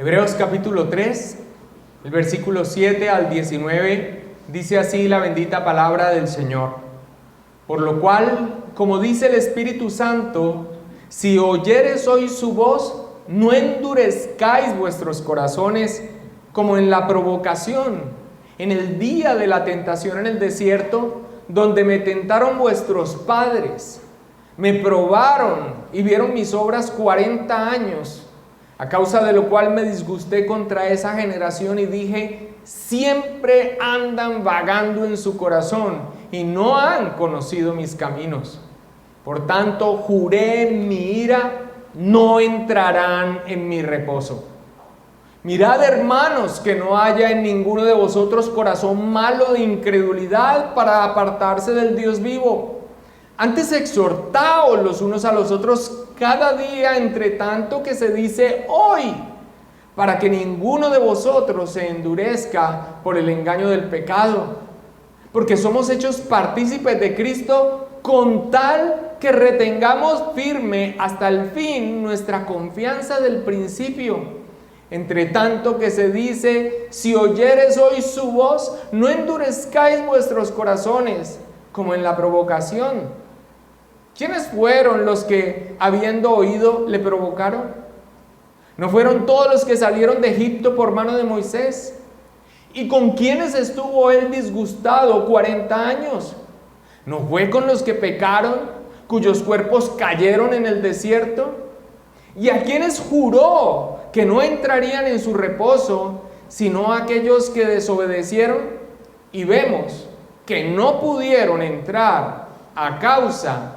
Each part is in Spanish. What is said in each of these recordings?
Hebreos capítulo 3, el versículo 7 al 19, dice así la bendita palabra del Señor. Por lo cual, como dice el Espíritu Santo, si oyereis hoy su voz, no endurezcáis vuestros corazones como en la provocación, en el día de la tentación en el desierto, donde me tentaron vuestros padres, me probaron y vieron mis obras 40 años, a causa de lo cual me disgusté contra esa generación y dije, siempre andan vagando en su corazón y no han conocido mis caminos. Por tanto, juré en mi ira, no entrarán en mi reposo. Mirad, hermanos, que no haya en ninguno de vosotros corazón malo de incredulidad para apartarse del Dios vivo. Antes exhortaos los unos a los otros cada día, entre tanto que se dice hoy, para que ninguno de vosotros se endurezca por el engaño del pecado, porque somos hechos partícipes de Cristo, con tal que retengamos firme hasta el fin nuestra confianza del principio. Entre tanto que se dice, si oyeres hoy su voz, no endurezcáis vuestros corazones, como en la provocación. ¿Quiénes fueron los que, habiendo oído, le provocaron? ¿No fueron todos los que salieron de Egipto por mano de Moisés? ¿Y con quiénes estuvo él disgustado 40 años? ¿No fue con los que pecaron, cuyos cuerpos cayeron en el desierto? ¿Y a quienes juró que no entrarían en su reposo, sino a aquellos que desobedecieron? Y vemos que no pudieron entrar a causa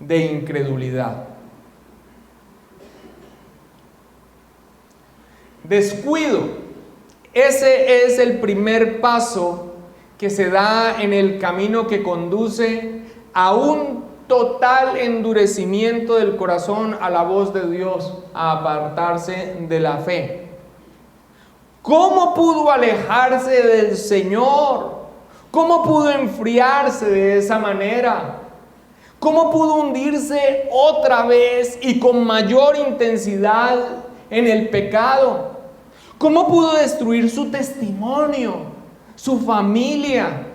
de incredulidad. Descuido. Ese es el primer paso que se da en el camino que conduce a un total endurecimiento del corazón a la voz de Dios, a apartarse de la fe. ¿Cómo pudo alejarse del Señor? ¿Cómo pudo enfriarse de esa manera? ¿Cómo pudo hundirse otra vez y con mayor intensidad en el pecado? ¿Cómo pudo destruir su testimonio, su familia?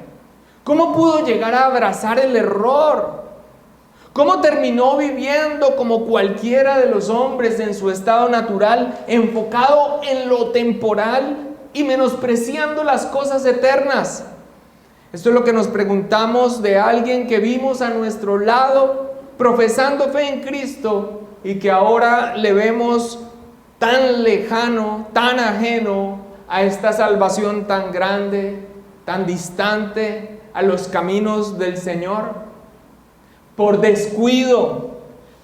¿Cómo pudo llegar a abrazar el error? ¿Cómo terminó viviendo como cualquiera de los hombres en su estado natural, enfocado en lo temporal y menospreciando las cosas eternas? Esto es lo que nos preguntamos de alguien que vimos a nuestro lado, profesando fe en Cristo, y que ahora le vemos tan lejano, tan ajeno a esta salvación tan grande, tan distante a los caminos del Señor. Por descuido,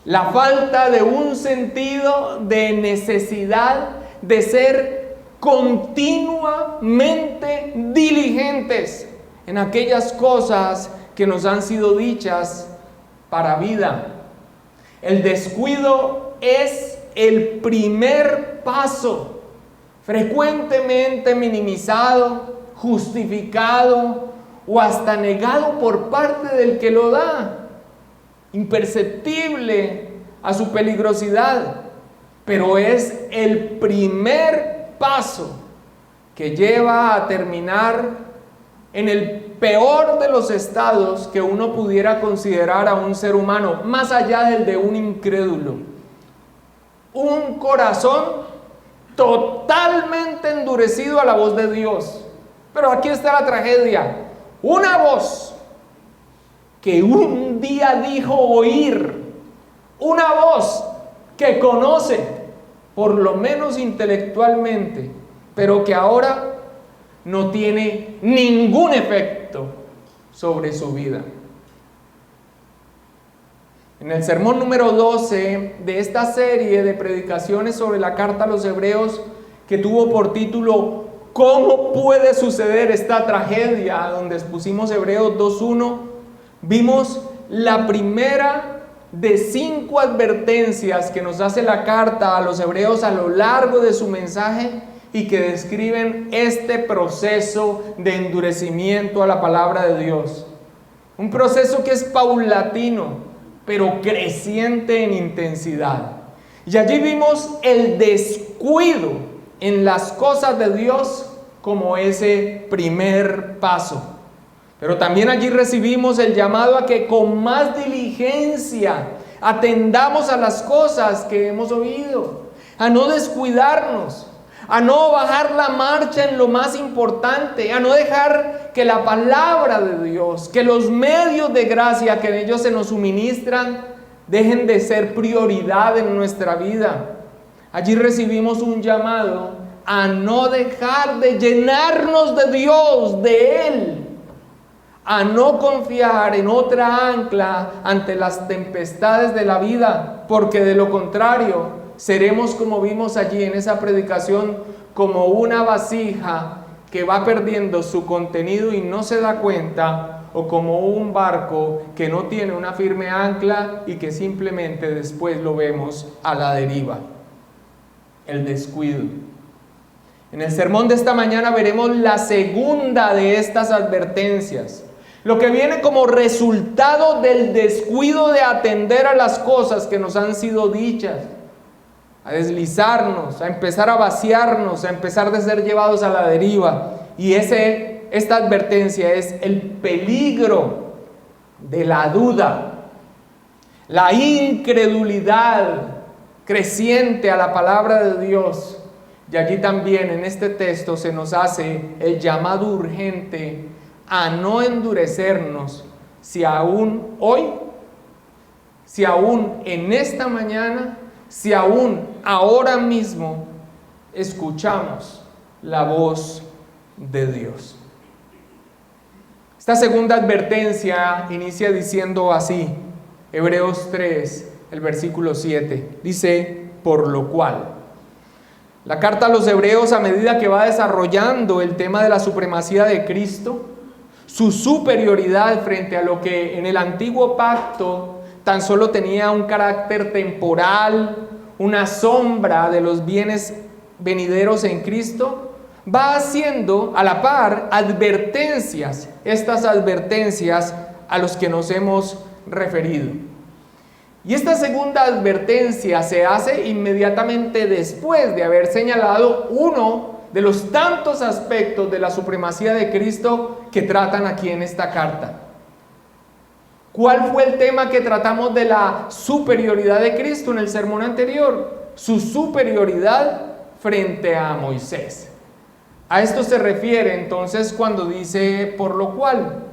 la falta de un sentido de necesidad de ser continuamente diligentes en aquellas cosas que nos han sido dichas para vida. El descuido es el primer paso, frecuentemente minimizado, justificado o hasta negado por parte del que lo da, imperceptible a su peligrosidad, pero es el primer paso que lleva a terminar en el peor de los estados que uno pudiera considerar a un ser humano, más allá del de un incrédulo. Un corazón totalmente endurecido a la voz de Dios. Pero aquí está la tragedia. Una voz que un día dijo oír, una voz que conoce, por lo menos intelectualmente, pero que ahora no tiene ningún efecto sobre su vida. En el sermón número 12 de esta serie de predicaciones sobre la carta a los Hebreos, que tuvo por título ¿Cómo puede suceder esta tragedia?, donde expusimos Hebreos 2:1, vimos la primera de 5 advertencias que nos hace la carta a los Hebreos a lo largo de su mensaje y que describen este proceso de endurecimiento a la palabra de Dios. Un proceso que es paulatino, pero creciente en intensidad. Y allí vimos el descuido en las cosas de Dios como ese primer paso. Pero también allí recibimos el llamado a que con más diligencia atendamos a las cosas que hemos oído, a no descuidarnos, a no bajar la marcha en lo más importante, a no dejar que la palabra de Dios, que los medios de gracia que en ellos se nos suministran, dejen de ser prioridad en nuestra vida. Allí recibimos un llamado a no dejar de llenarnos de Dios, de Él, a no confiar en otra ancla ante las tempestades de la vida, porque de lo contrario seremos, como vimos allí en esa predicación, como una vasija que va perdiendo su contenido y no se da cuenta, o como un barco que no tiene una firme ancla y que simplemente después lo vemos a la deriva. El descuido. En el sermón de esta mañana veremos la segunda de estas advertencias, lo que viene como resultado del descuido de atender a las cosas que nos han sido dichas, a deslizarnos, a empezar a vaciarnos, a empezar de ser llevados a la deriva. Y esta advertencia es el peligro de la duda, la incredulidad creciente a la palabra de Dios. Y allí también en este texto se nos hace el llamado urgente a no endurecernos, si aún hoy, si aún en esta mañana, si aún ahora mismo escuchamos la voz de Dios. Esta segunda advertencia inicia diciendo así, Hebreos 3, el versículo 7, dice, por lo cual. La carta a los hebreos, a medida que va desarrollando el tema de la supremacía de Cristo, su superioridad frente a lo que en el antiguo pacto tan solo tenía un carácter temporal, una sombra de los bienes venideros en Cristo, va haciendo a la par advertencias, estas advertencias a los que nos hemos referido. Y esta segunda advertencia se hace inmediatamente después de haber señalado uno de los tantos aspectos de la supremacía de Cristo que tratan aquí en esta carta. ¿Cuál fue el tema que tratamos de la superioridad de Cristo en el sermón anterior? Su superioridad frente a Moisés. A esto se refiere entonces cuando dice por lo cual.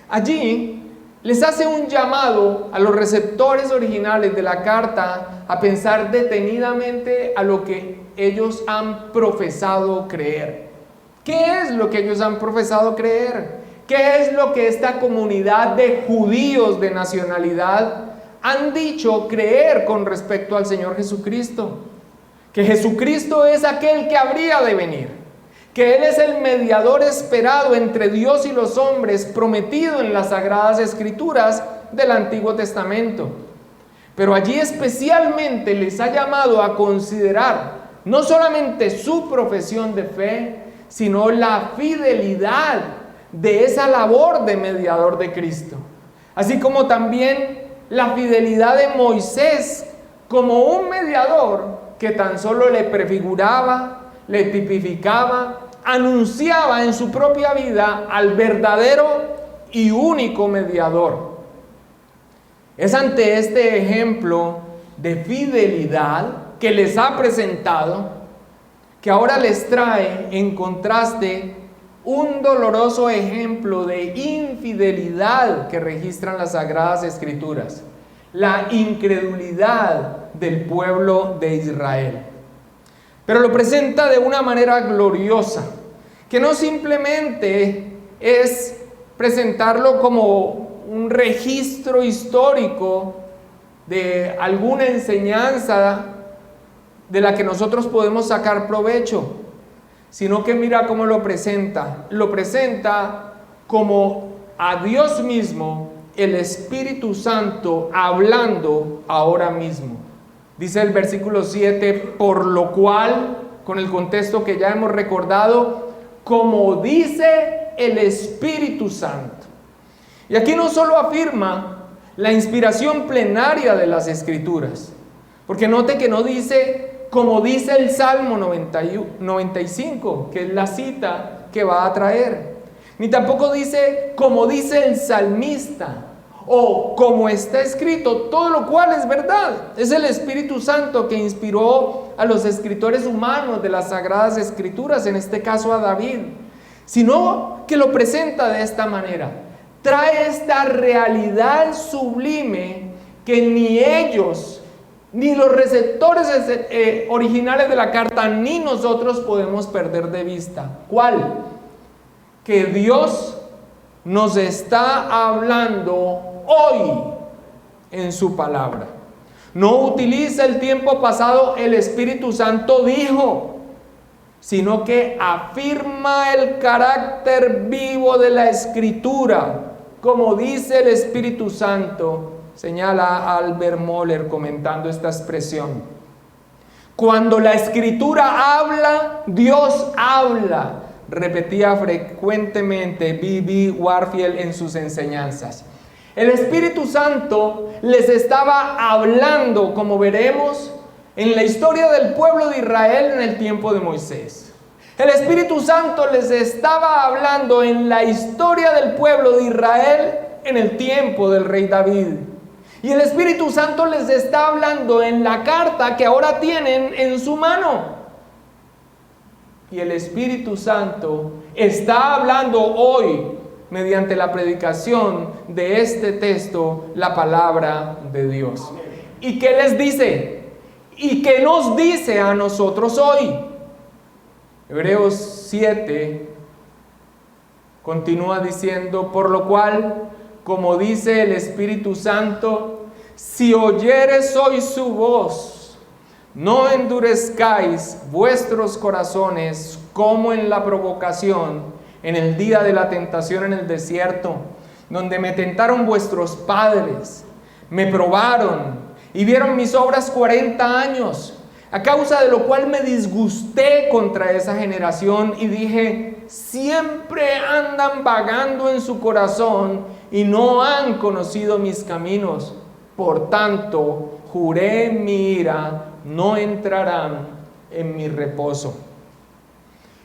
Allí les hace un llamado a los receptores originales de la carta a pensar detenidamente a lo que ellos han profesado creer. ¿Qué es lo que ellos han profesado creer? ¿Qué es lo que esta comunidad de judíos de nacionalidad han dicho creer con respecto al Señor Jesucristo? Que Jesucristo es aquel que habría de venir, que Él es el mediador esperado entre Dios y los hombres, prometido en las Sagradas Escrituras del Antiguo Testamento. Pero allí especialmente les ha llamado a considerar no solamente su profesión de fe, sino la fidelidad de esa labor de mediador de Cristo, así como también la fidelidad de Moisés como un mediador que tan solo le prefiguraba, le tipificaba, anunciaba en su propia vida al verdadero y único mediador. Es ante este ejemplo de fidelidad que les ha presentado que ahora les trae en contraste un doloroso ejemplo de infidelidad que registran las Sagradas Escrituras, la incredulidad del pueblo de Israel. Pero lo presenta de una manera gloriosa, que no simplemente es presentarlo como un registro histórico de alguna enseñanza de la que nosotros podemos sacar provecho, sino que mira cómo lo presenta como a Dios mismo, el Espíritu Santo hablando ahora mismo. Dice el versículo 7, por lo cual, con el contexto que ya hemos recordado, como dice el Espíritu Santo. Y aquí no solo afirma la inspiración plenaria de las Escrituras, porque note que no dice como dice el Salmo 95, que es la cita que va a traer. Ni tampoco dice, como dice el salmista, o como está escrito, todo lo cual es verdad. Es el Espíritu Santo que inspiró a los escritores humanos de las Sagradas Escrituras, en este caso a David, sino que lo presenta de esta manera. Trae esta realidad sublime que ni ellos, ni los receptores originales de la carta, ni nosotros podemos perder de vista. ¿Cuál? Que Dios nos está hablando hoy en su palabra. No utiliza el tiempo pasado, el Espíritu Santo dijo, sino que afirma el carácter vivo de la Escritura, como dice el Espíritu Santo, señala Albert Mohler comentando esta expresión. Cuando la Escritura habla, Dios habla, repetía frecuentemente B.B. Warfield en sus enseñanzas. El Espíritu Santo les estaba hablando, como veremos, en la historia del pueblo de Israel en el tiempo de Moisés. El Espíritu Santo les estaba hablando en la historia del pueblo de Israel en el tiempo del rey David. Y el Espíritu Santo les está hablando en la carta que ahora tienen en su mano. Y el Espíritu Santo está hablando hoy, mediante la predicación de este texto, la palabra de Dios. ¿Y qué les dice? ¿Y qué nos dice a nosotros hoy? Hebreos 7 continúa diciendo, por lo cual, como dice el Espíritu Santo, si oyereis hoy su voz, no endurezcáis vuestros corazones como en la provocación, en el día de la tentación en el desierto, donde me tentaron vuestros padres, me probaron y vieron mis obras 40 años, a causa de lo cual me disgusté contra esa generación y dije, siempre andan vagando en su corazón y no han conocido mis caminos. Por tanto, juré en mi ira, no entrarán en mi reposo.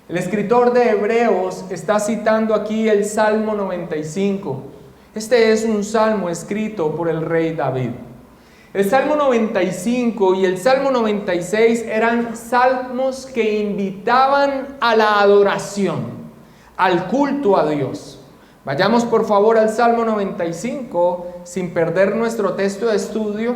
El escritor de Hebreos está citando aquí el Salmo 95. Este es un salmo escrito por el rey David. El Salmo 95 y el Salmo 96 eran salmos que invitaban a la adoración, al culto a Dios. Vayamos por favor al Salmo 95 sin perder nuestro texto de estudio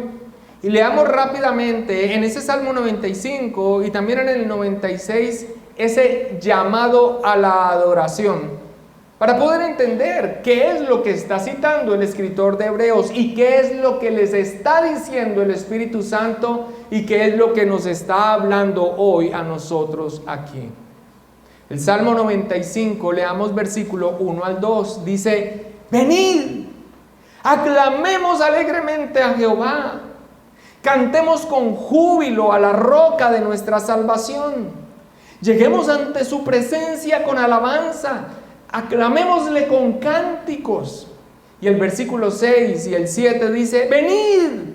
y leamos rápidamente en ese Salmo 95 y también en el 96 ese llamado a la adoración, para poder entender qué es lo que está citando el escritor de Hebreos y qué es lo que les está diciendo el Espíritu Santo y qué es lo que nos está hablando hoy a nosotros aquí. El Salmo 95, leamos versículo 1 al 2, dice, venid, aclamemos alegremente a Jehová, cantemos con júbilo a la roca de nuestra salvación. Lleguemos ante su presencia con alabanza, aclamémosle con cánticos. Y el versículo 6 y el 7 dice, venid,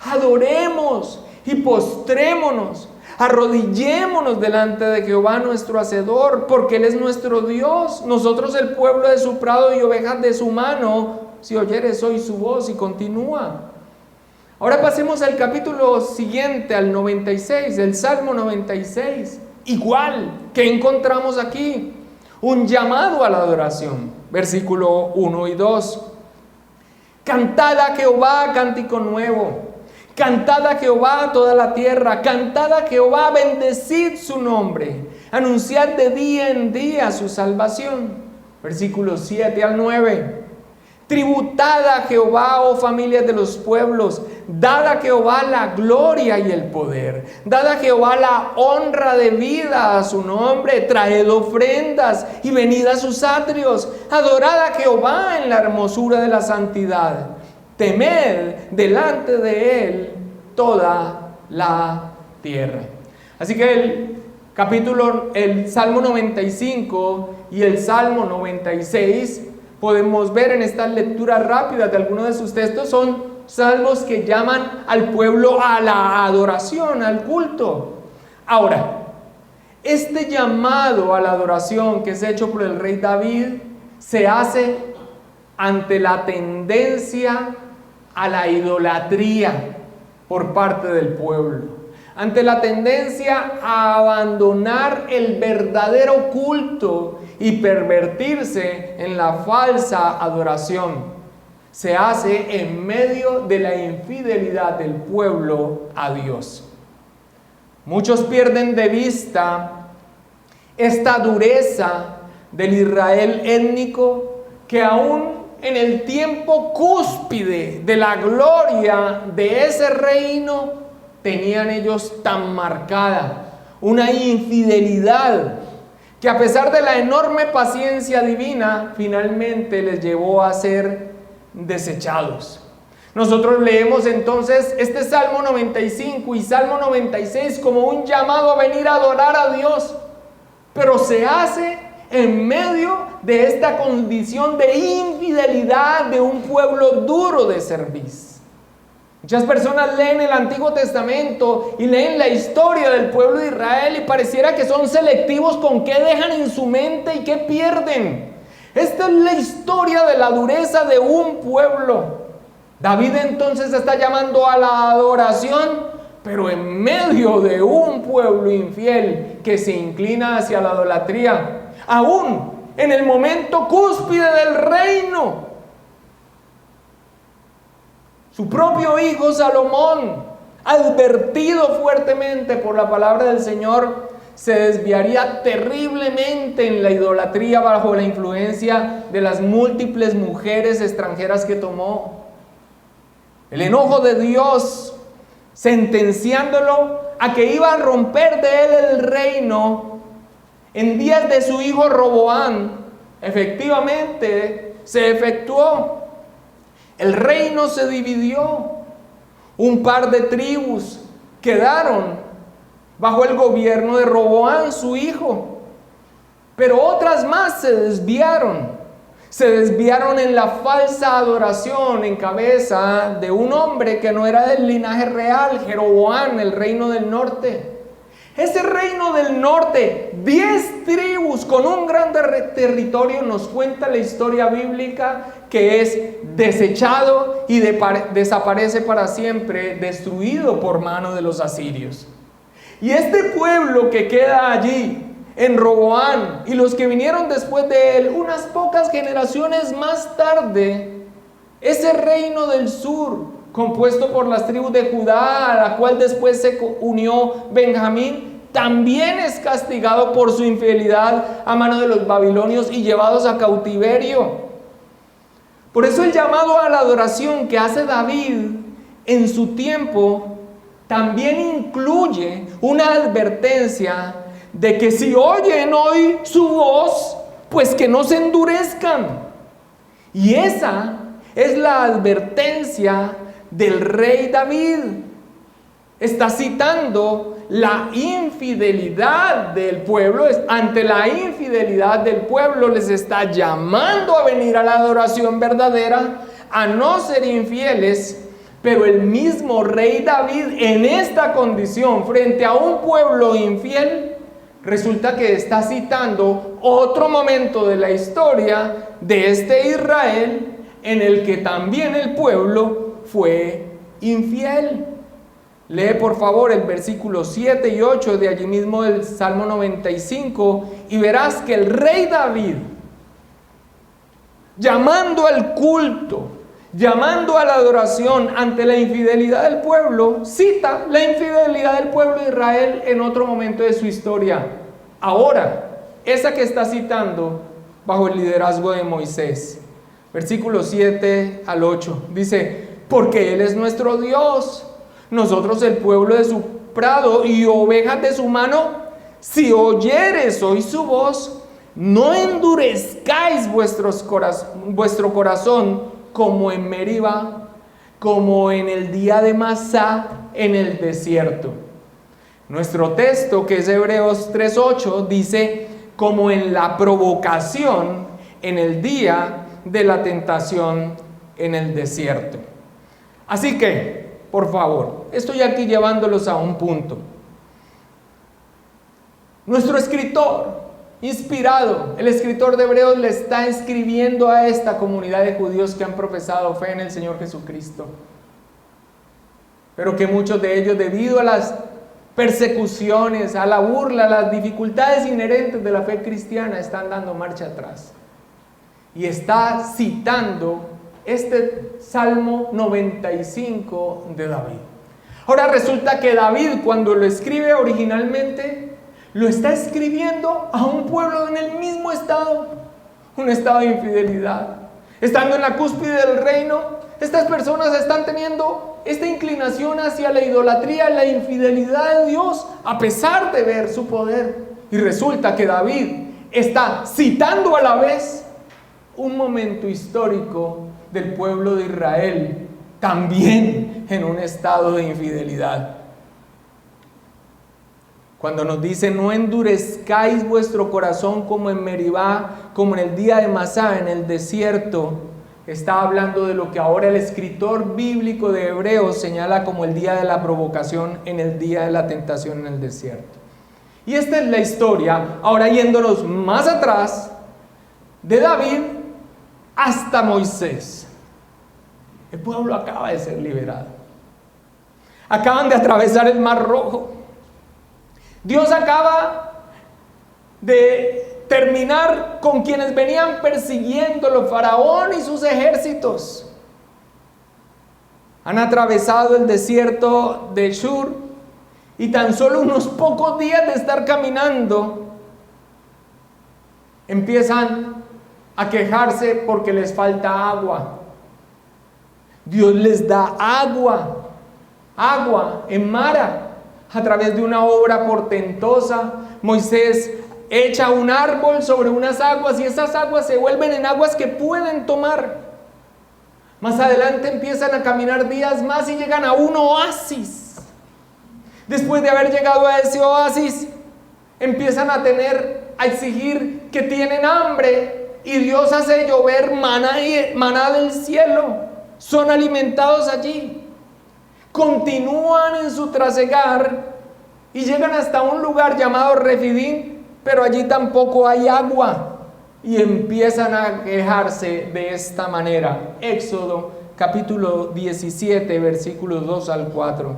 adoremos y postrémonos, arrodillémonos delante de Jehová nuestro Hacedor, porque Él es nuestro Dios, nosotros el pueblo de su prado y ovejas de su mano, si oyeres hoy su voz. Y continúa. Ahora pasemos al capítulo siguiente, al 96, el Salmo 96. Igual, ¿qué encontramos aquí? Un llamado a la adoración. Versículo 1 y 2. Cantad a Jehová cántico nuevo. Cantad a Jehová toda la tierra. Cantad a Jehová, bendecid su nombre. Anunciad de día en día su salvación. Versículos 7 al 9. Tributad a Jehová, oh familias de los pueblos, dad a Jehová la gloria y el poder, dad a Jehová la honra debida a su nombre, traed ofrendas y venid a sus atrios, adorad a Jehová en la hermosura de la santidad, temed delante de él toda la tierra. Así que el Salmo 95 y el Salmo 96 podemos ver en estas lecturas rápidas de algunos de sus textos, son salmos que llaman al pueblo a la adoración, al culto. Ahora, este llamado a la adoración que es hecho por el rey David se hace ante la tendencia a la idolatría por parte del pueblo, ante la tendencia a abandonar el verdadero culto y pervertirse en la falsa adoración. Se hace en medio de la infidelidad del pueblo a Dios. Muchos pierden de vista esta dureza del Israel étnico que aún en el tiempo cúspide de la gloria de ese reino tenían ellos tan marcada, una infidelidad que a pesar de la enorme paciencia divina finalmente les llevó a ser desechados. Nosotros leemos entonces este Salmo 95 y Salmo 96 como un llamado a venir a adorar a Dios, pero se hace en medio de esta condición de infidelidad de un pueblo duro de cerviz. Muchas personas leen el Antiguo Testamento y leen la historia del pueblo de Israel y pareciera que son selectivos con qué dejan en su mente y qué pierden. Esta es la historia de la dureza de un pueblo. David entonces está llamando a la adoración, pero en medio de un pueblo infiel que se inclina hacia la idolatría, aún en el momento cúspide del reino. Su propio hijo Salomón, advertido fuertemente por la palabra del Señor, se desviaría terriblemente en la idolatría bajo la influencia de las múltiples mujeres extranjeras que tomó. El enojo de Dios, sentenciándolo a que iba a romper de él el reino en días de su hijo Roboam, efectivamente se efectuó. El reino se dividió. Un par de tribus quedaron bajo el gobierno de Roboam, su hijo. Pero otras más se desviaron. Se desviaron en la falsa adoración en cabeza de un hombre que no era del linaje real, Jeroboam, el reino del norte. Ese reino del norte, 10 tribus con un gran territorio, nos cuenta la historia bíblica que es desechado y desaparece para siempre, destruido por mano de los asirios. Y este pueblo que queda allí en Roboam y los que vinieron después de él, unas pocas generaciones más tarde, ese reino del sur, compuesto por las tribus de Judá, a la cual después se unió Benjamín, también es castigado por su infidelidad a mano de los babilonios y llevados a cautiverio. Por eso el llamado a la adoración que hace David en su tiempo también incluye una advertencia de que si oyen hoy su voz, pues que no se endurezcan. Y esa es la advertencia del rey David. Está citando la infidelidad del pueblo. Ante la infidelidad del pueblo les está llamando a venir a la adoración verdadera, a no ser infieles. Pero el mismo rey David, en esta condición, frente a un pueblo infiel, resulta que está citando otro momento de la historia de este Israel en el que también el pueblo fue infiel. Lee por favor el versículo 7 y 8 de allí mismo del Salmo 95 y verás que el rey David, llamando al culto, llamando a la adoración ante la infidelidad del pueblo, cita la infidelidad del pueblo de Israel en otro momento de su historia. Ahora, esa que está citando bajo el liderazgo de Moisés. Versículos 7 al 8. Dice, porque Él es nuestro Dios, nosotros el pueblo de su prado y ovejas de su mano. Si oyeres hoy su voz, no endurezcáis vuestro corazón como en Meriba, como en el día de Masá en el desierto. Nuestro texto, que es Hebreos 3:8, dice, como en la provocación en el día de la tentación en el desierto. Así que, por favor, estoy aquí llevándolos a un punto. Nuestro escritor, inspirado, el escritor de Hebreos, le está escribiendo a esta comunidad de judíos que han profesado fe en el Señor Jesucristo, pero que muchos de ellos, debido a las persecuciones, a la burla, a las dificultades inherentes de la fe cristiana, están dando marcha atrás. Y está citando este Salmo 95 de David. Ahora resulta que David, cuando lo escribe originalmente, lo está escribiendo a un pueblo en el mismo estado, un estado de infidelidad. Estando en la cúspide del reino, estas personas están teniendo esta inclinación hacia la idolatría, la infidelidad de Dios, a pesar de ver su poder. Y resulta que David está citando a la vez un momento histórico del pueblo de Israel, también en un estado de infidelidad. Cuando nos dice: no endurezcáis vuestro corazón como en Meribá, como en el día de Masá, en el desierto, está hablando de lo que ahora el escritor bíblico de Hebreos señala como el día de la provocación, en el día de la tentación en el desierto. Y esta es la historia, ahora yéndonos más atrás, de David hasta Moisés. El pueblo acaba de ser liberado. Acaban de atravesar el Mar Rojo. Dios acaba de terminar con quienes venían persiguiéndolo, Faraón y sus ejércitos. Han atravesado el desierto de Shur y tan solo unos pocos días de estar caminando empiezan a quejarse porque les falta agua. Dios les da agua en Mara, a través de una obra portentosa. Moisés echa un árbol sobre unas aguas y esas aguas se vuelven en aguas que pueden tomar. Más adelante empiezan a caminar días más y llegan a un oasis. Después de haber llegado a ese oasis, empiezan a exigir que tienen hambre, y Dios hace llover maná del cielo. Son alimentados allí. Continúan en su trasegar y llegan hasta un lugar llamado Refidim, pero allí tampoco hay agua, y empiezan a quejarse de esta manera. Éxodo capítulo 17, versículos 2 al 4.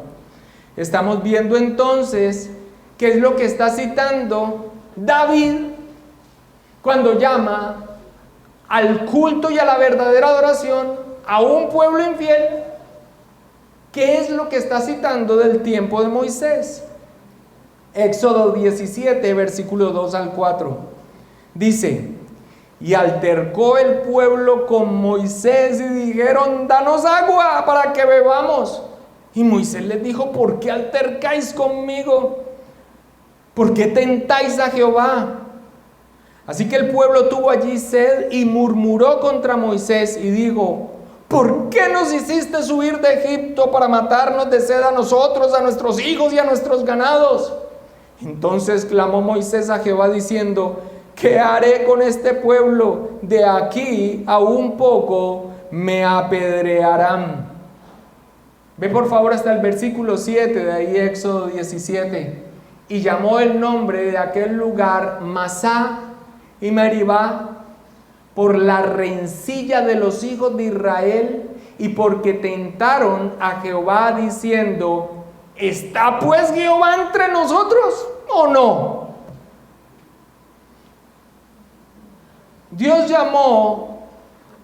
Estamos viendo entonces qué es lo que está citando David cuando llama al culto y a la verdadera adoración a un pueblo infiel. ¿Qué es lo que está citando del tiempo de Moisés? Éxodo 17, versículos 2 al 4. Dice: y altercó el pueblo con Moisés y dijeron: danos agua para que bebamos. Y Moisés les dijo: ¿por qué altercáis conmigo? ¿Por qué tentáis a Jehová? Así que el pueblo tuvo allí sed y murmuró contra Moisés y dijo: ¿por qué nos hiciste subir de Egipto para matarnos de sed a nosotros, a nuestros hijos y a nuestros ganados? Entonces clamó Moisés a Jehová diciendo: ¿qué haré con este pueblo? De aquí a un poco me apedrearán. Ve por favor hasta el versículo 7 de ahí, Éxodo 17. Y llamó el nombre de aquel lugar Masá y Meribá, por la rencilla de los hijos de Israel y porque tentaron a Jehová diciendo: ¿está pues Jehová entre nosotros o no? Dios llamó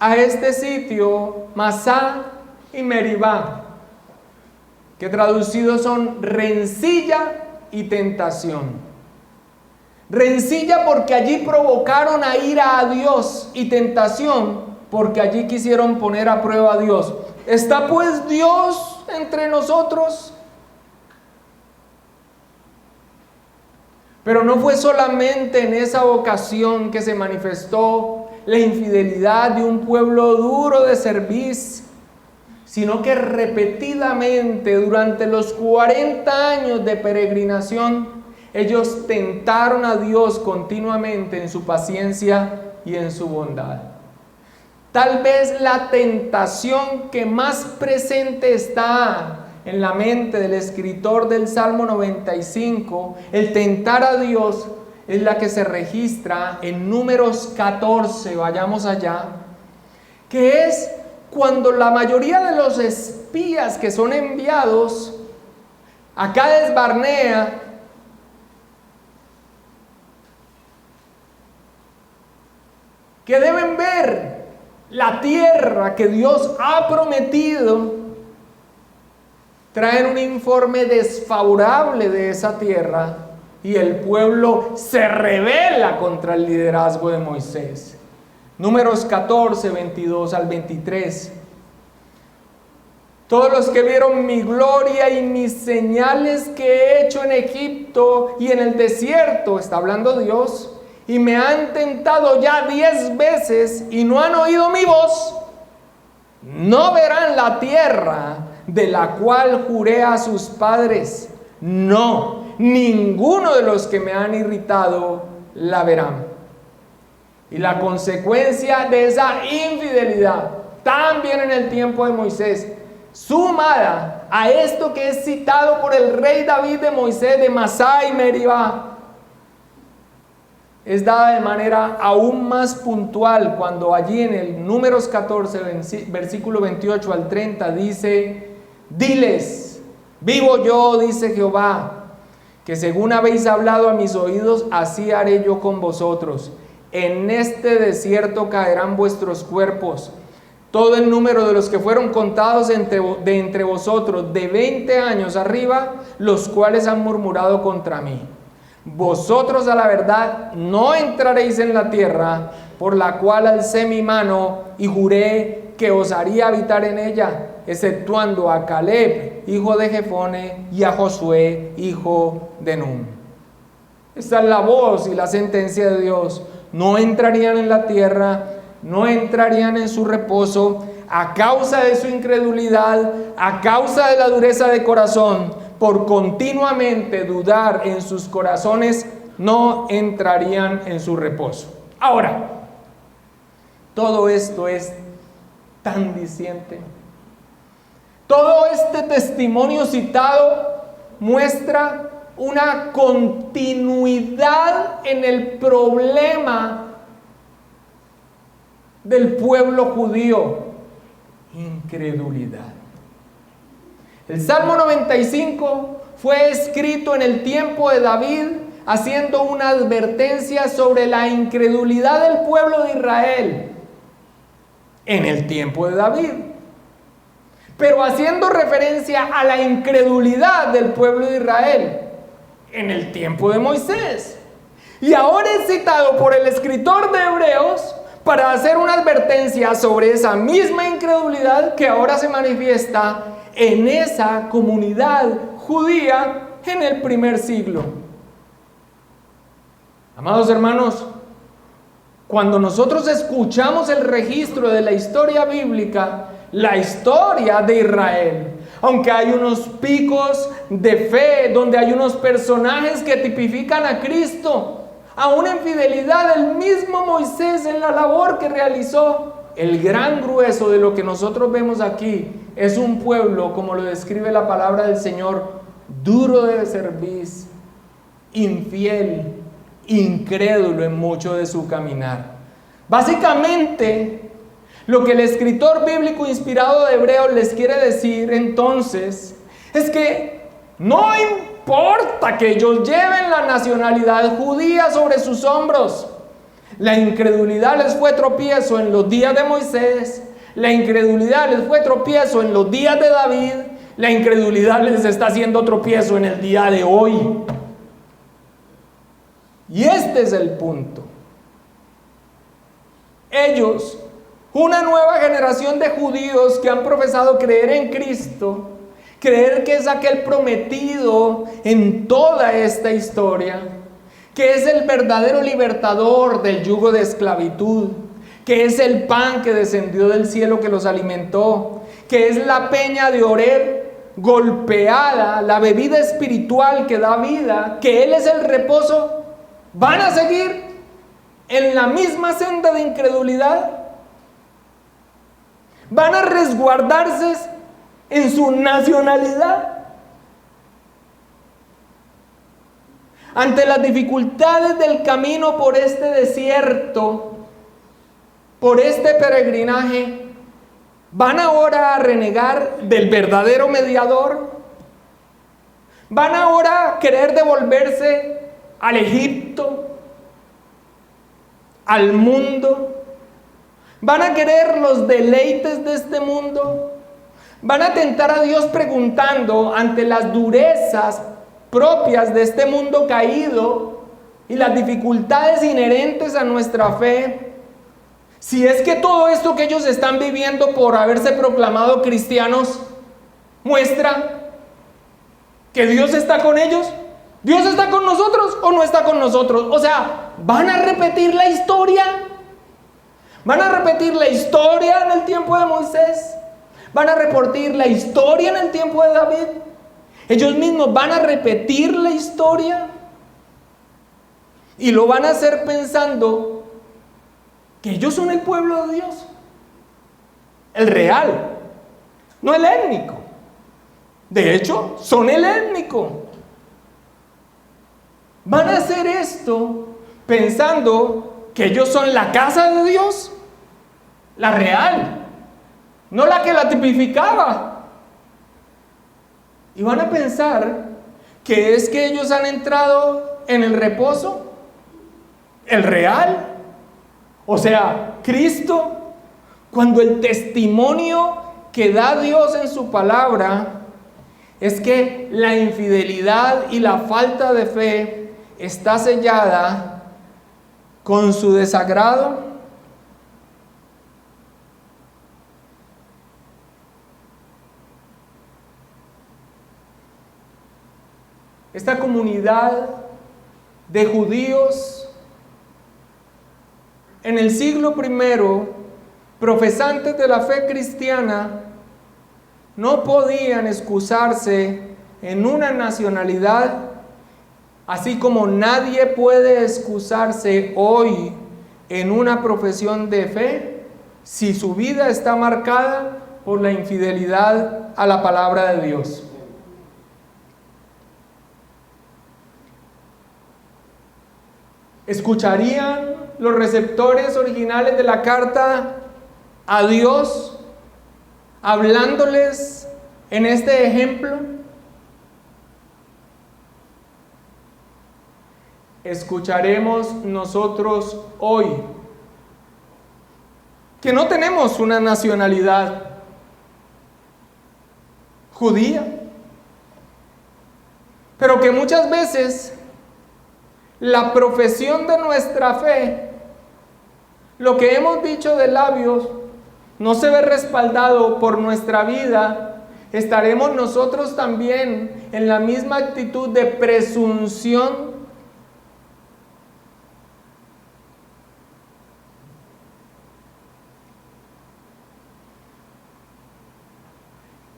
a este sitio Masá y Meribá, que traducidos son rencilla y tentación. Rencilla porque allí provocaron a ira a Dios, y tentación porque allí quisieron poner a prueba a Dios. ¿Está pues Dios entre nosotros? Pero no fue solamente en esa ocasión que se manifestó la infidelidad de un pueblo duro de cerviz, sino que repetidamente durante los 40 años de peregrinación, ellos tentaron a Dios continuamente en su paciencia y en su bondad. Tal vez la tentación que más presente está en la mente del escritor del Salmo 95, el tentar a Dios, es la que se registra en Números 14, vayamos allá, que es cuando la mayoría de los espías que son enviados a Cades Barnea que deben ver la tierra que Dios ha prometido, traen un informe desfavorable de esa tierra y el pueblo se rebela contra el liderazgo de Moisés. Números 14, 22 al 23. Todos los que vieron mi gloria y mis señales que he hecho en Egipto y en el desierto, está hablando Dios, y me han tentado ya 10 veces y no han oído mi voz, no verán la tierra de la cual juré a sus padres. No, ninguno de los que me han irritado la verán. Y la consecuencia de esa infidelidad, también en el tiempo de Moisés, sumada a esto que es citado por el rey David de Moisés de Masá y Meribá, es dada de manera aún más puntual cuando allí en el Números 14, versículo 28 al 30 dice: diles, vivo yo, dice Jehová, que según habéis hablado a mis oídos, así haré yo con vosotros. En este desierto caerán vuestros cuerpos, todo el número de los que fueron contados de entre vosotros, de 20 años arriba, los cuales han murmurado contra mí. Vosotros a la verdad no entraréis en la tierra, por la cual alcé mi mano y juré que os haría habitar en ella, exceptuando a Caleb, hijo de Jefone, y a Josué, hijo de Nun. Esta es la voz y la sentencia de Dios. No entrarían en la tierra, no entrarían en su reposo, a causa de su incredulidad, a causa de la dureza de corazón. Por continuamente dudar en sus corazones, no entrarían en su reposo. Ahora, todo esto es tan diciente. Todo este testimonio citado muestra una continuidad en el problema del pueblo judío: incredulidad. El Salmo 95 fue escrito en el tiempo de David, haciendo una advertencia sobre la incredulidad del pueblo de Israel en el tiempo de David, pero haciendo referencia a la incredulidad del pueblo de Israel en el tiempo de Moisés. Y ahora es citado por el escritor de Hebreos para hacer una advertencia sobre esa misma incredulidad que ahora se manifiesta en esa comunidad judía en el primer siglo. Amados hermanos, cuando nosotros escuchamos el registro de la historia bíblica, la historia de Israel, aunque hay unos picos de fe, donde hay unos personajes que tipifican a Cristo, aún en fidelidad del mismo Moisés en la labor que realizó, el gran grueso de lo que nosotros vemos aquí es un pueblo, como lo describe la palabra del Señor, duro de cerviz, infiel, incrédulo en mucho de su caminar. Básicamente, lo que el escritor bíblico inspirado de Hebreos les quiere decir entonces es que no importa que ellos lleven la nacionalidad judía sobre sus hombros. La incredulidad les fue tropiezo en los días de Moisés, la incredulidad les fue tropiezo en los días de David, la incredulidad les está haciendo tropiezo en el día de hoy. Y este es el punto. Ellos, una nueva generación de judíos que han profesado creer en Cristo, creer que es aquel prometido en toda esta historia, que es el verdadero libertador del yugo de esclavitud, que es el pan que descendió del cielo que los alimentó, que es la peña de Oreb golpeada, la bebida espiritual que da vida, que Él es el reposo, van a seguir en la misma senda de incredulidad, van a resguardarse en su nacionalidad. Ante las dificultades del camino por este desierto, por este peregrinaje, ¿van ahora a renegar del verdadero mediador? ¿Van ahora a querer devolverse al Egipto, al mundo? ¿Van a querer los deleites de este mundo? ¿Van a tentar a Dios preguntando ante las durezas propias de este mundo caído y las dificultades inherentes a nuestra fe, si es que todo esto que ellos están viviendo por haberse proclamado cristianos muestra que Dios está con ellos? ¿Dios está con nosotros o no está con nosotros? O sea, ¿van a repetir la historia? ¿Van a repetir la historia en el tiempo de Moisés? ¿Van a repetir la historia en el tiempo de David? Ellos mismos van a repetir la historia y lo van a hacer pensando que ellos son el pueblo de Dios, el real, no el étnico. De hecho, son el étnico. Van a hacer esto pensando que ellos son la casa de Dios, la real, no la que la tipificaba. Y van a pensar que es que ellos han entrado en el reposo, el real, o sea, Cristo, cuando el testimonio que da Dios en su palabra es que la infidelidad y la falta de fe está sellada con su desagrado. Esta comunidad de judíos en el siglo I, profesantes de la fe cristiana, no podían excusarse en una nacionalidad, así como nadie puede excusarse hoy en una profesión de fe si su vida está marcada por la infidelidad a la palabra de Dios. ¿Escucharían los receptores originales de la carta a Dios hablándoles en este ejemplo? Escucharemos nosotros hoy que no tenemos una nacionalidad judía, pero que muchas veces la profesión de nuestra fe, lo que hemos dicho de labios, no se ve respaldado por nuestra vida. Estaremos nosotros también en la misma actitud de presunción.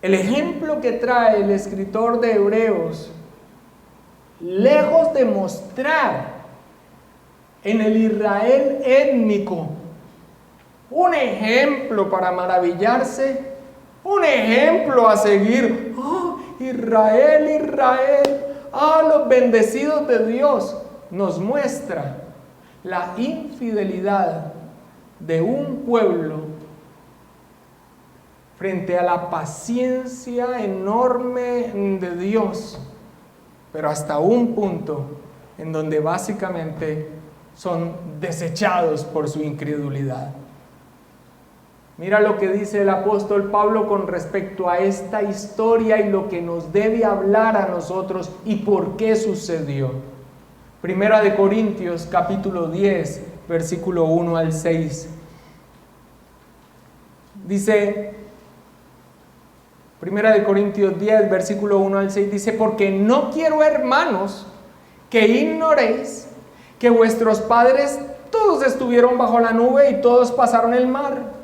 El ejemplo que trae el escritor de Hebreos, lejos de mostrar en el Israel étnico un ejemplo para maravillarse, un ejemplo a seguir, Israel, Israel, los bendecidos de Dios, nos muestra la infidelidad de un pueblo frente a la paciencia enorme de Dios, pero hasta un punto en donde básicamente son desechados por su incredulidad. Mira lo que dice el apóstol Pablo con respecto a esta historia y lo que nos debe hablar a nosotros y por qué sucedió. Primera de Corintios capítulo 10, versículo 1 al 6. Dice, Primera de Corintios 10, versículo 1 al 6, dice: porque no quiero, hermanos, que ignoréis que vuestros padres todos estuvieron bajo la nube y todos pasaron el mar.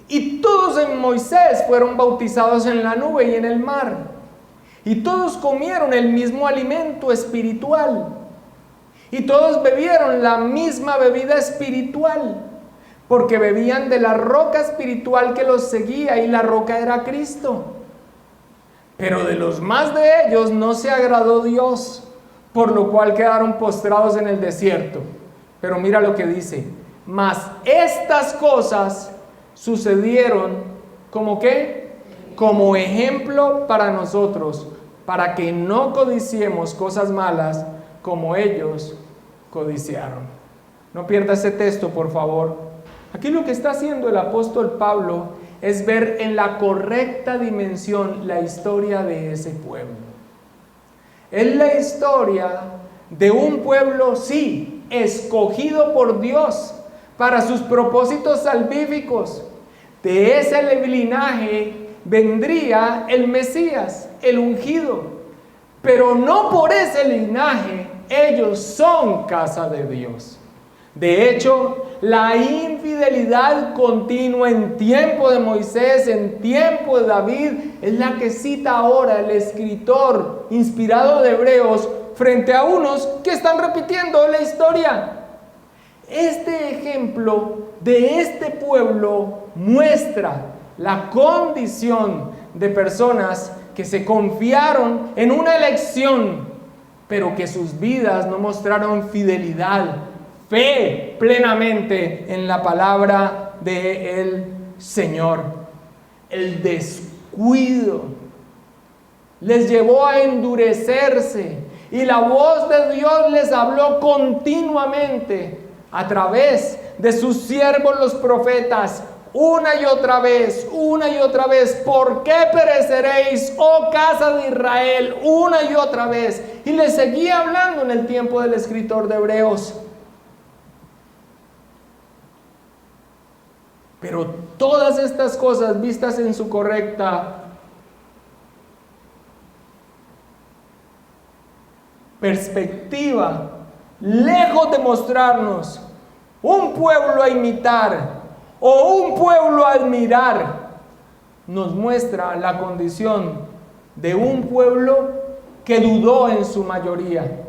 Y todos en Moisés fueron bautizados en la nube y en el mar. Y todos comieron el mismo alimento espiritual. Y todos bebieron la misma bebida espiritual. porque bebían de la roca espiritual que los seguía, y la roca era Cristo. Pero de los más de ellos no se agradó Dios, por lo cual quedaron postrados en el desierto. Pero mira lo que dice: mas estas cosas sucedieron, ¿como qué? Como ejemplo para nosotros, para que no codiciemos cosas malas como ellos codiciaron. No pierda ese texto, por favor. Aquí lo que está haciendo el apóstol Pablo es ver en la correcta dimensión la historia de ese pueblo. Es la historia de un pueblo, sí, escogido por Dios para sus propósitos salvíficos. De ese linaje vendría el Mesías, el ungido. Pero no por ese linaje ellos son casa de Dios. De hecho, la infidelidad continua en tiempo de Moisés, en tiempo de David, es la que cita ahora el escritor inspirado de Hebreos frente a unos que están repitiendo la historia. Este ejemplo de este pueblo muestra la condición de personas que se confiaron en una elección, pero que sus vidas no mostraron fidelidad, fe plenamente en la palabra del Señor. El descuido les llevó a endurecerse, y la voz de Dios les habló continuamente a través de sus siervos los profetas, una y otra vez, ¿por qué pereceréis, oh casa de Israel? Una y otra vez. Y les seguía hablando en el tiempo del escritor de Hebreos. Pero todas estas cosas vistas en su correcta perspectiva, lejos de mostrarnos un pueblo a imitar o un pueblo a admirar, nos muestra la condición de un pueblo que dudó en su mayoría.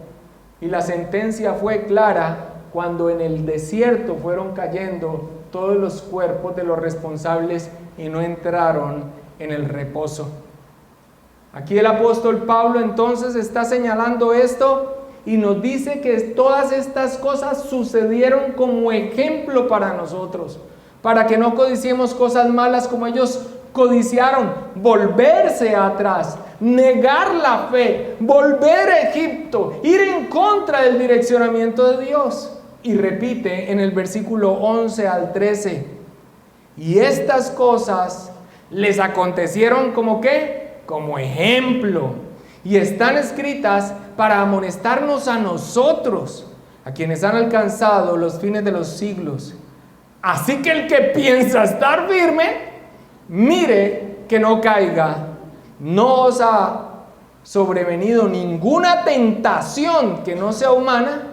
Y la sentencia fue clara cuando en el desierto fueron cayendo todos los cuerpos de los responsables y no entraron en el reposo. Aquí el apóstol Pablo entonces está señalando esto y nos dice que todas estas cosas sucedieron como ejemplo para nosotros, para que no codiciemos cosas malas como ellos codiciaron, volverse atrás, negar la fe, volver a Egipto, ir en contra del direccionamiento de Dios. Y repite en el versículo 11 al 13, y estas cosas les acontecieron como ¿qué? Como ejemplo, y están escritas para amonestarnos a nosotros, a quienes han alcanzado los fines de los siglos. Así que el que piensa estar firme, mire que no caiga. No os ha sobrevenido ninguna tentación que no sea humana,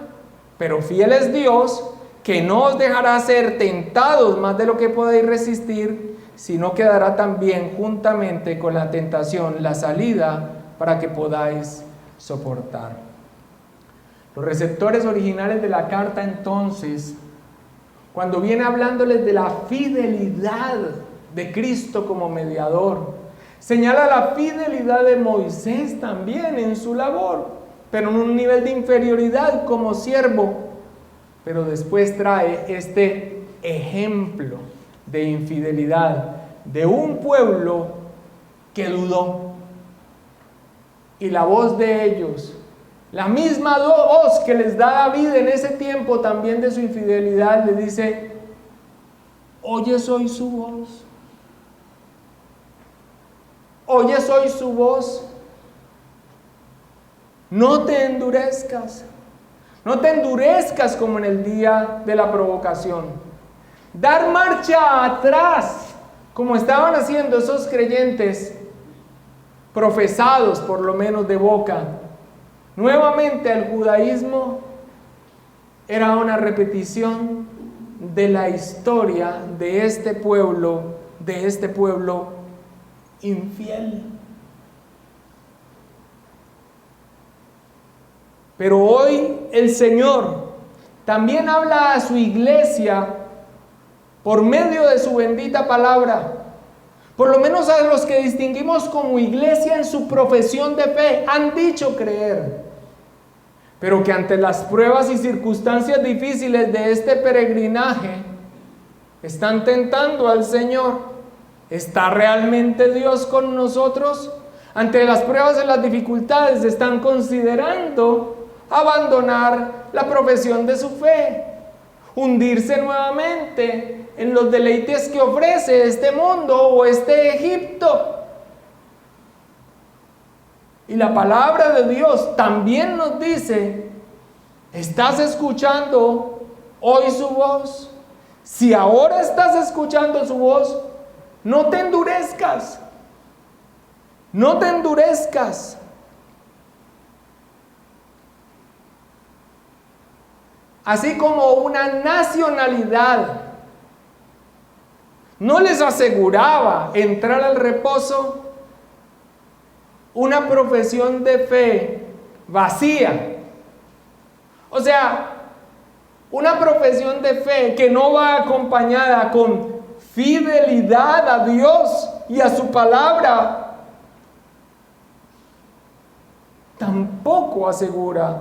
pero fiel es Dios, que no os dejará ser tentados más de lo que podéis resistir, sino que dará también juntamente con la tentación la salida para que podáis soportar. Los receptores originales de la carta entonces, cuando viene hablándoles de la fidelidad de Cristo como mediador, señala la fidelidad de Moisés también en su labor, pero en un nivel de inferioridad como siervo. Pero después trae este ejemplo de infidelidad de un pueblo que dudó. Y la voz de ellos, la misma voz que les da David en ese tiempo también de su infidelidad, le dice: oyes hoy su voz. Oyes hoy su voz. No te endurezcas. No te endurezcas como en el día de la provocación. Dar marcha atrás, como estaban haciendo esos creyentes profesados, por lo menos de boca. Nuevamente el judaísmo era una repetición de la historia de este pueblo infiel. Pero hoy el Señor también habla a su iglesia por medio de su bendita palabra. Por lo menos a los que distinguimos como iglesia en su profesión de fe, han dicho creer. Pero que ante las pruebas y circunstancias difíciles de este peregrinaje, están tentando al Señor. ¿Está realmente Dios con nosotros? Ante las pruebas y las dificultades, están considerando abandonar la profesión de su fe, hundirse nuevamente en los deleites que ofrece este mundo o este Egipto. Y la palabra de Dios también nos dice: ¿estás escuchando hoy su voz? Si ahora estás escuchando su voz, no te endurezcas. No te endurezcas. Así como una nacionalidad no les aseguraba entrar al reposo, una profesión de fe vacía, o sea, una profesión de fe que no va acompañada con fidelidad a Dios y a su palabra, tampoco asegura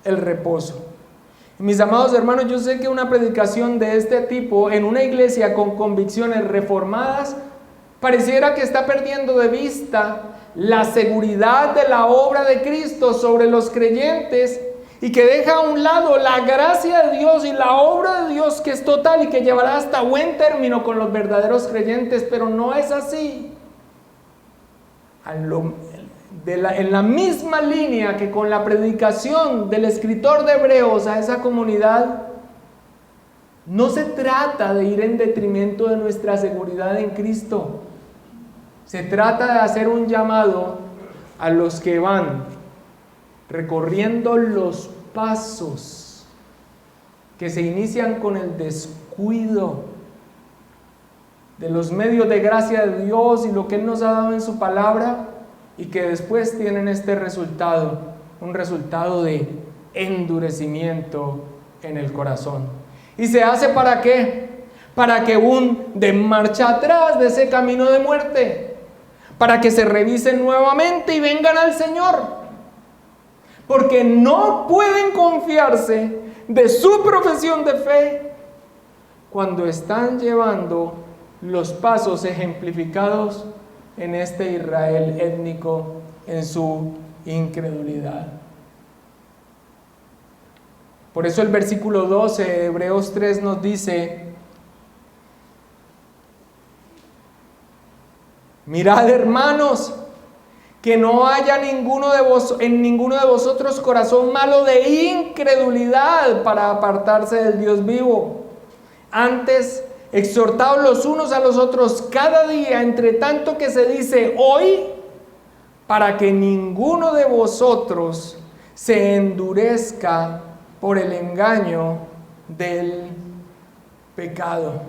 el reposo. Mis amados hermanos, yo sé que una predicación de este tipo en una iglesia con convicciones reformadas pareciera que está perdiendo de vista la seguridad de la obra de Cristo sobre los creyentes y que deja a un lado la gracia de Dios y la obra de Dios, que es total y que llevará hasta buen término con los verdaderos creyentes, pero no es así. En la misma línea que con la predicación del escritor de Hebreos a esa comunidad, no se trata de ir en detrimento de nuestra seguridad en Cristo. Se trata de hacer un llamado a los que van recorriendo los pasos que se inician con el descuido de los medios de gracia de Dios y lo que Él nos ha dado en su palabra, y que después tienen este resultado, un resultado de endurecimiento en el corazón. ¿Y se hace para qué? Para que den marcha atrás de ese camino de muerte, para que se revisen nuevamente y vengan al Señor, porque no pueden confiarse de su profesión de fe cuando están llevando los pasos ejemplificados en este Israel étnico en su incredulidad. Por eso el versículo 12 de Hebreos 3 nos dice: mirad, hermanos, que no haya en ninguno de vosotros corazón malo de incredulidad para apartarse del Dios vivo. Antes, exhortaos los unos a los otros cada día, entre tanto que se dice hoy, para que ninguno de vosotros se endurezca por el engaño del pecado.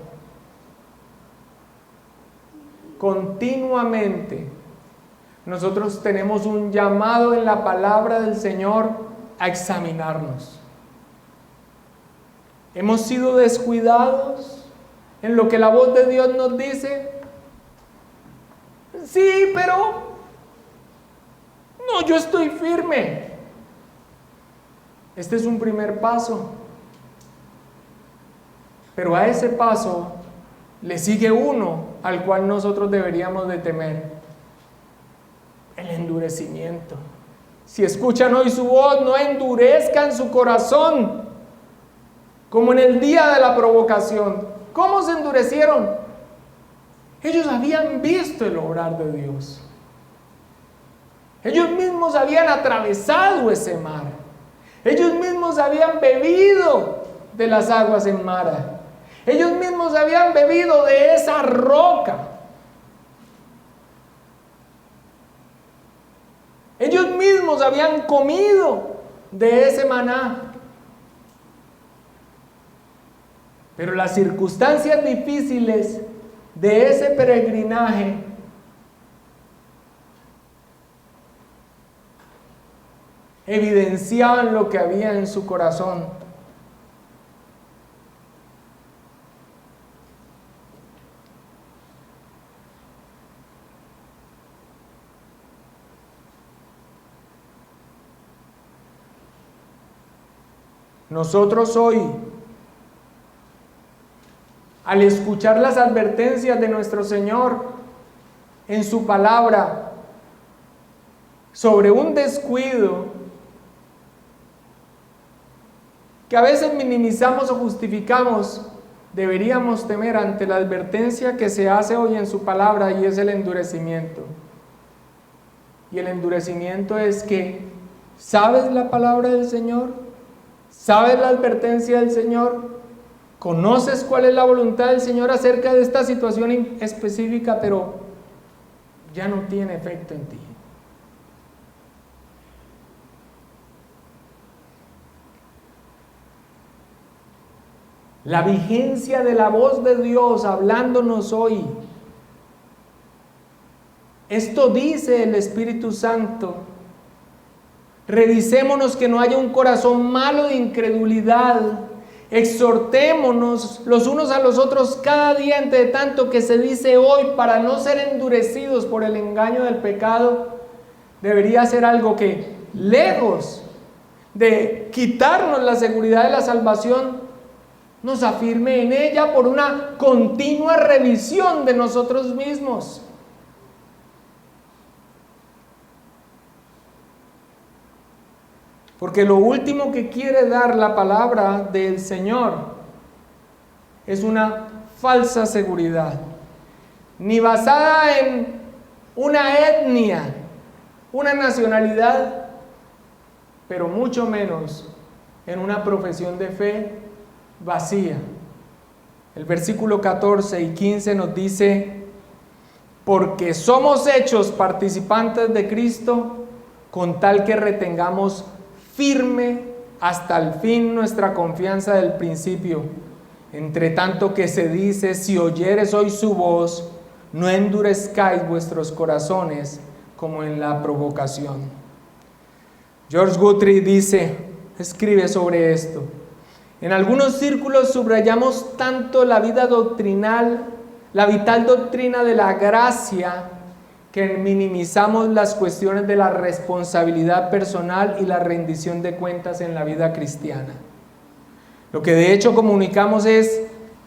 Continuamente nosotros tenemos un llamado en la palabra del Señor a examinarnos. ¿Hemos sido descuidados en lo que la voz de Dios nos dice? Sí, pero no, yo estoy firme. Este es un primer paso. Pero a ese paso le sigue uno al cual nosotros deberíamos de temer: el endurecimiento. Si escuchan hoy su voz, no endurezcan su corazón, como en el día de la provocación. ¿Cómo se endurecieron? Ellos habían visto el obrar de Dios. Ellos mismos habían atravesado ese mar. Ellos mismos habían bebido de las aguas en Mara. Ellos mismos habían bebido de esa roca. Ellos mismos habían comido de ese maná. Pero las circunstancias difíciles de ese peregrinaje evidenciaban lo que había en su corazón. Nosotros hoy, al escuchar las advertencias de nuestro Señor en su palabra sobre un descuido que a veces minimizamos o justificamos, deberíamos temer ante la advertencia que se hace hoy en su palabra, y es el endurecimiento. Y el endurecimiento es que, ¿sabes la palabra del Señor? ¿Sabes la advertencia del Señor? ¿Conoces cuál es la voluntad del Señor acerca de esta situación específica, pero ya no tiene efecto en ti? La vigencia de la voz de Dios hablándonos hoy. Esto dice el Espíritu Santo. Revisémonos que no haya un corazón malo de incredulidad. Exhortémonos los unos a los otros cada día, entre tanto que se dice hoy, para no ser endurecidos por el engaño del pecado. Debería ser algo que, lejos de quitarnos la seguridad de la salvación, nos afirme en ella por una continua revisión de nosotros mismos. Porque lo último que quiere dar la palabra del Señor es una falsa seguridad, ni basada en una etnia, una nacionalidad, pero mucho menos en una profesión de fe vacía. El versículo 14 y 15 nos dice: porque somos hechos participantes de Cristo, con tal que retengamos firme hasta el fin nuestra confianza del principio. Entre tanto que se dice: si oyeres hoy su voz, no endurezcáis vuestros corazones como en la provocación. George Guthrie escribe sobre esto: en algunos círculos subrayamos tanto la vida doctrinal, la vital doctrina de la gracia, que minimizamos las cuestiones de la responsabilidad personal y la rendición de cuentas en la vida cristiana. Lo que de hecho comunicamos es: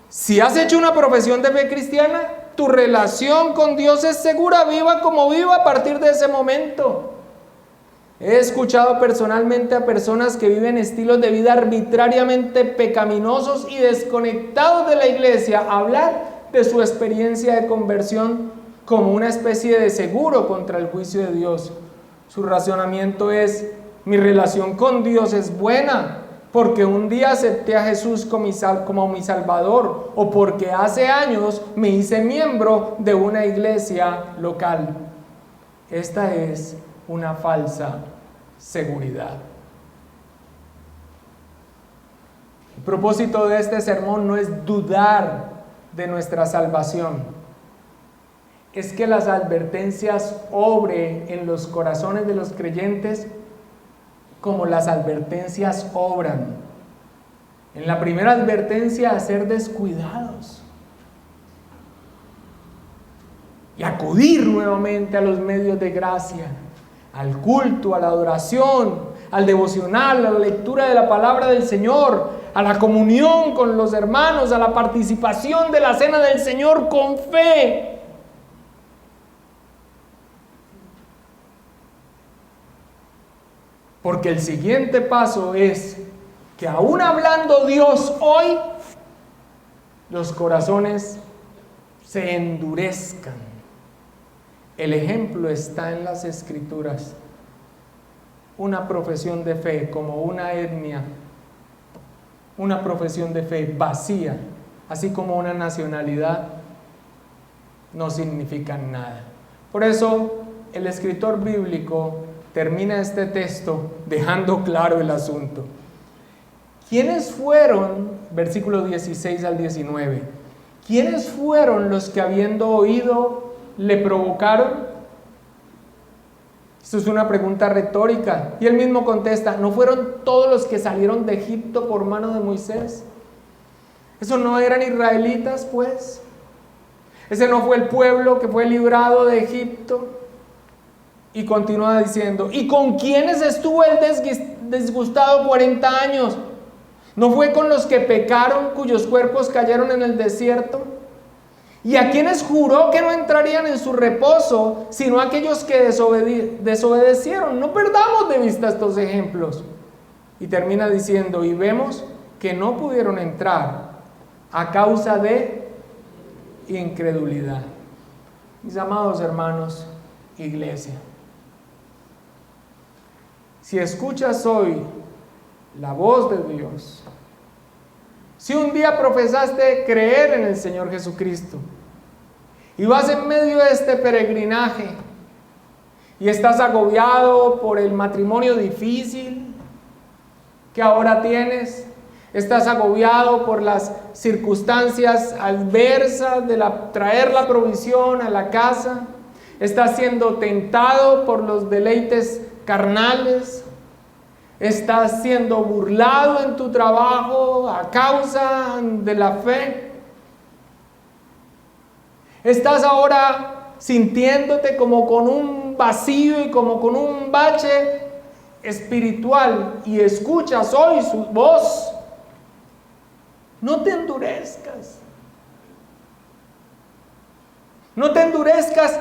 si has hecho una profesión de fe cristiana, tu relación con Dios es segura, viva como viva a partir de ese momento. He escuchado personalmente a personas que viven estilos de vida arbitrariamente pecaminosos y desconectados de la iglesia hablar de su experiencia de conversión como una especie de seguro contra el juicio de Dios. Su razonamiento es: mi relación con Dios es buena porque un día acepté a Jesús como mi Salvador, o porque hace años me hice miembro de una iglesia local. Esta es una falsa seguridad. El propósito de este sermón no es dudar de nuestra salvación, es que las advertencias obren en los corazones de los creyentes como las advertencias obran. En la primera advertencia, a ser descuidados y acudir nuevamente a los medios de gracia, al culto, a la adoración, al devocional, a la lectura de la palabra del Señor, a la comunión con los hermanos, a la participación de la cena del Señor con fe. Porque el siguiente paso es que, aún hablando Dios hoy, los corazones se endurezcan. El ejemplo está en las Escrituras. Una profesión de fe como una etnia, una profesión de fe vacía, así como una nacionalidad, no significan nada. Por eso el escritor bíblico termina este texto dejando claro el asunto. ¿Quiénes fueron, versículos 16 al 19, quiénes fueron los que, habiendo oído, le provocaron? Esto es una pregunta retórica, y él mismo contesta: ¿no fueron todos los que salieron de Egipto por mano de Moisés? ¿Eso no eran israelitas, pues? ¿Ese no fue el pueblo que fue librado de Egipto? Y continúa diciendo: ¿y con quiénes estuvo el disgustado 40 años? ¿No fue con los que pecaron, cuyos cuerpos cayeron en el desierto? ¿Y a quienes juró que no entrarían en su reposo, sino a aquellos que desobedecieron? No perdamos de vista estos ejemplos. Y termina diciendo, y vemos que no pudieron entrar a causa de incredulidad. Mis amados hermanos, iglesia, si escuchas hoy la voz de Dios, si un día profesaste creer en el Señor Jesucristo y vas en medio de este peregrinaje y estás agobiado por el matrimonio difícil que ahora tienes, estás agobiado por las circunstancias adversas de traer la provisión a la casa, estás siendo tentado por los deleites carnales, estás siendo burlado en tu trabajo a causa de la fe, estás ahora sintiéndote como con un vacío y como con un bache espiritual y escuchas hoy su voz. No te endurezcas. No te endurezcas,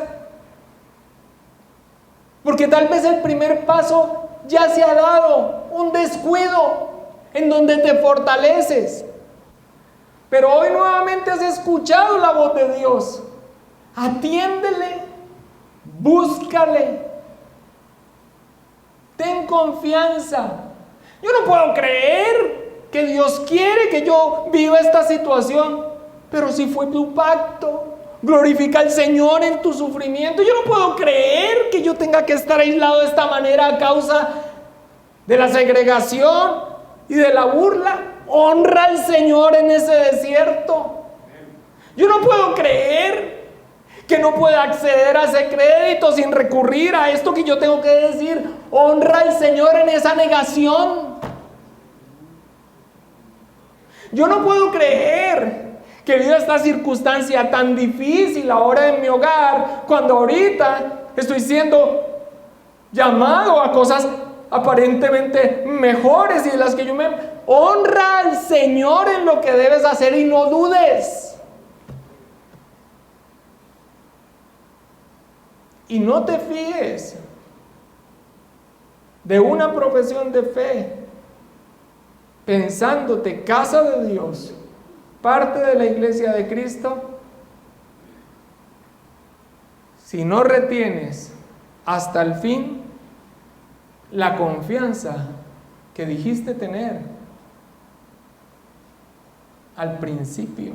porque tal vez el primer paso ya se ha dado, un descuido en donde te fortaleces. Pero hoy nuevamente has escuchado la voz de Dios. Atiéndele, búscale, ten confianza. Yo no puedo creer que Dios quiere que yo viva esta situación, pero si fue tu pacto, glorifica al Señor en tu sufrimiento. Yo no puedo creer que yo tenga que estar aislado de esta manera a causa de la segregación y de la burla. Honra al Señor en ese desierto. Yo no puedo creer que no pueda acceder a ese crédito sin recurrir a esto que yo tengo que decir. Honra al Señor en esa negación. Yo no puedo creer que viva esta circunstancia tan difícil ahora en mi hogar, cuando ahorita estoy siendo llamado a cosas aparentemente mejores y de las que yo me... Honra al Señor en lo que debes hacer y no dudes. Y no te fíes de una profesión de fe, pensándote casa de Dios, parte de la iglesia de Cristo, si no retienes hasta el fin la confianza que dijiste tener al principio.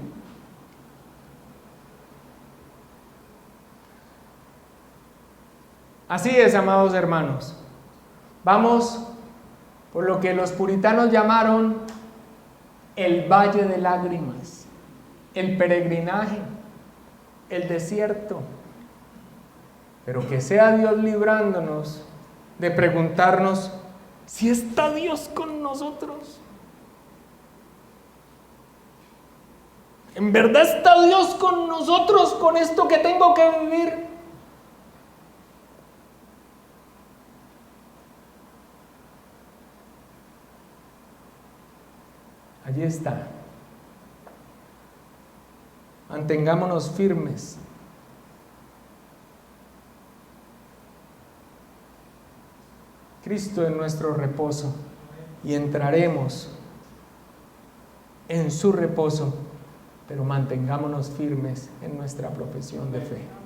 Así es, amados hermanos. Vamos por lo que los puritanos llamaron el valle de lágrimas, el peregrinaje, el desierto. Pero que sea Dios librándonos de preguntarnos si está Dios con nosotros. ¿En verdad está Dios con nosotros con esto que tengo que vivir? Allí está. Mantengámonos firmes. Cristo es nuestro reposo y entraremos en su reposo, pero mantengámonos firmes en nuestra profesión de fe.